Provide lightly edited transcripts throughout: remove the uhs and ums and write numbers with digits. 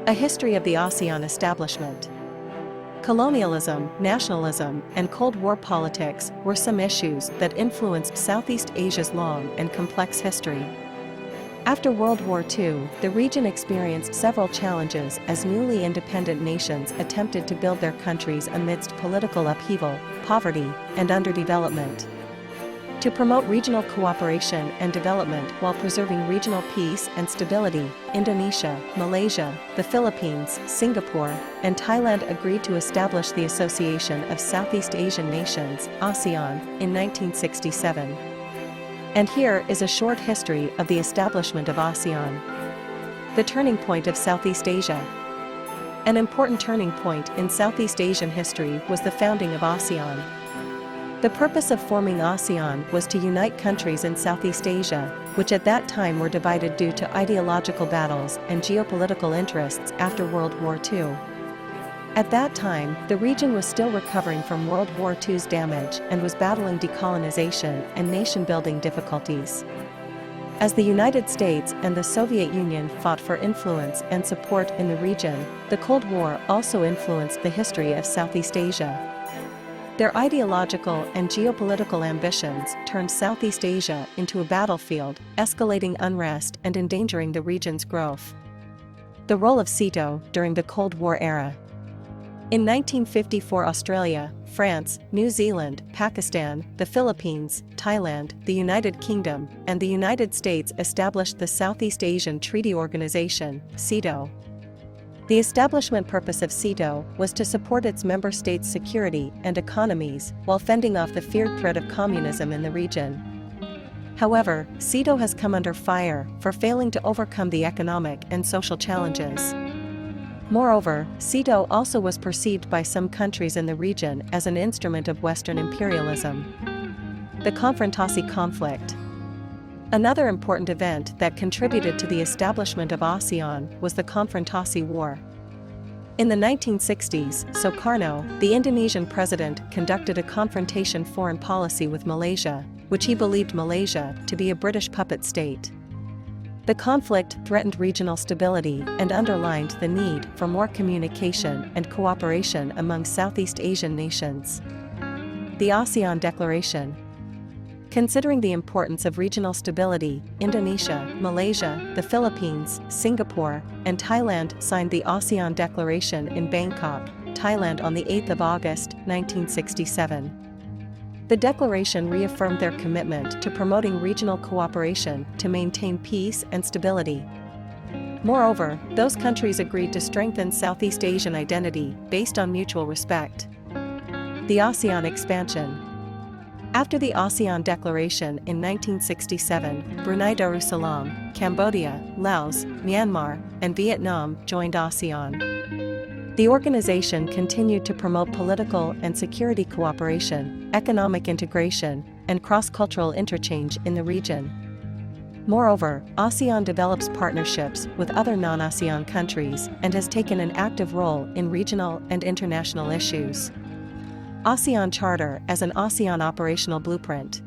A history of the ASEAN establishment. Colonialism, nationalism, and Cold War politics were some issues that influenced Southeast Asia's long and complex history. After World War II, the region experienced several challenges as newly independent nations attempted to build their countries amidst political upheaval, poverty, and underdevelopment. To promote regional cooperation and development while preserving regional peace and stability, Indonesia, Malaysia, the Philippines, Singapore, and Thailand agreed to establish the Association of Southeast Asian Nations, ASEAN, in 1967. And here is a short history of the establishment of ASEAN. The turning point of Southeast Asia. An important turning point in Southeast Asian history was the founding of ASEAN. The purpose of forming ASEAN was to unite countries in Southeast Asia, which at that time were divided due to ideological battles and geopolitical interests after World War II. At that time, the region was still recovering from World War II's damage and was battling decolonization and nation-building difficulties. As the United States and the Soviet Union fought for influence and support in the region, the Cold War also influenced the history of Southeast Asia. Their ideological and geopolitical ambitions turned Southeast Asia into a battlefield, escalating unrest and endangering the region's growth. The role of SEATO during the Cold War era. In 1954, Australia, France, New Zealand, Pakistan, the Philippines, Thailand, the United Kingdom, and the United States established the Southeast Asian Treaty Organization, SEATO. The establishment purpose of SEATO was to support its member states' security and economies while fending off the feared threat of communism in the region. However, SEATO has come under fire for failing to overcome the economic and social challenges. Moreover, SEATO also was perceived by some countries in the region as an instrument of Western imperialism. The Konfrontasi Conflict. Another important event that contributed to the establishment of ASEAN was the Konfrontasi War. In the 1960s, Sukarno, the Indonesian president, conducted a confrontation foreign policy with Malaysia, which he believed Malaysia to be a British puppet state. The conflict threatened regional stability and underlined the need for more communication and cooperation among Southeast Asian nations. The ASEAN Declaration. Considering the importance of regional stability, Indonesia, Malaysia, the Philippines, Singapore, and Thailand signed the ASEAN Declaration in Bangkok, Thailand on the 8th of August, 1967. The declaration reaffirmed their commitment to promoting regional cooperation to maintain peace and stability. Moreover, those countries agreed to strengthen Southeast Asian identity based on mutual respect. The ASEAN Expansion. After the ASEAN Declaration in 1967, Brunei Darussalam, Cambodia, Laos, Myanmar, and Vietnam joined ASEAN. The organization continued to promote political and security cooperation, economic integration, and cross-cultural interchange in the region. Moreover, ASEAN develops partnerships with other non-ASEAN countries and has taken an active role in regional and international issues. ASEAN Charter as an ASEAN operational blueprint.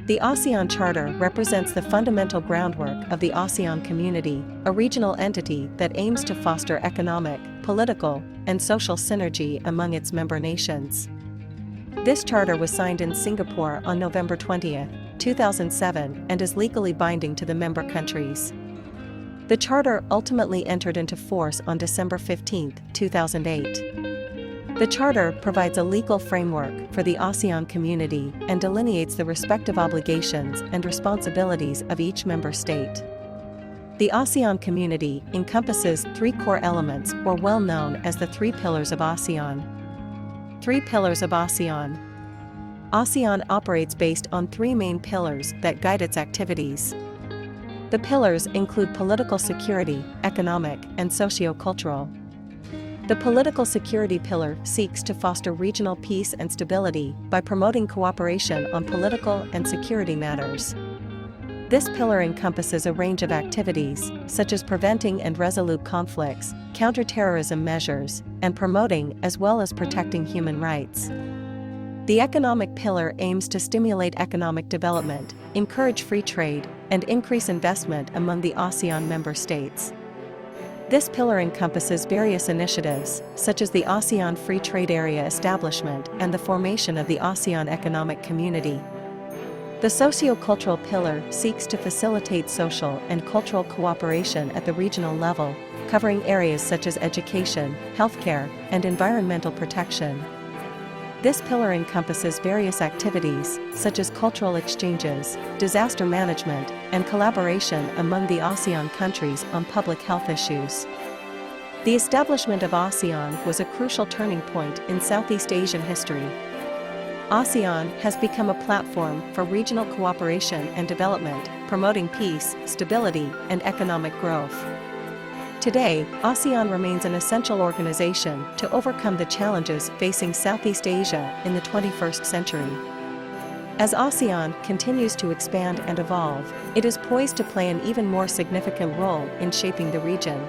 The ASEAN Charter represents the fundamental groundwork of the ASEAN community, a regional entity that aims to foster economic, political, and social synergy among its member nations. This charter was signed in Singapore on November 20, 2007 and is legally binding to the member countries. The charter ultimately entered into force on December 15, 2008. The Charter provides a legal framework for the ASEAN community and delineates the respective obligations and responsibilities of each member state. The ASEAN community encompasses three core elements, or well known as the three pillars of ASEAN. 3 pillars of ASEAN. ASEAN operates based on 3 main pillars that guide its activities. The pillars include political security, economic, and socio-cultural. The political security pillar seeks to foster regional peace and stability by promoting cooperation on political and security matters. This pillar encompasses a range of activities, such as preventing and resolute conflicts, counterterrorism measures, and promoting as well as protecting human rights. The economic pillar aims to stimulate economic development, encourage free trade, and increase investment among the ASEAN member states. This pillar encompasses various initiatives, such as the ASEAN Free Trade Area establishment and the formation of the ASEAN Economic Community. The socio-cultural pillar seeks to facilitate social and cultural cooperation at the regional level, covering areas such as education, healthcare, and environmental protection. This pillar encompasses various activities, such as cultural exchanges, disaster management, and collaboration among the ASEAN countries on public health issues. The establishment of ASEAN was a crucial turning point in Southeast Asian history. ASEAN has become a platform for regional cooperation and development, promoting peace, stability, and economic growth. Today, ASEAN remains an essential organization to overcome the challenges facing Southeast Asia in the 21st century. As ASEAN continues to expand and evolve, it is poised to play an even more significant role in shaping the region.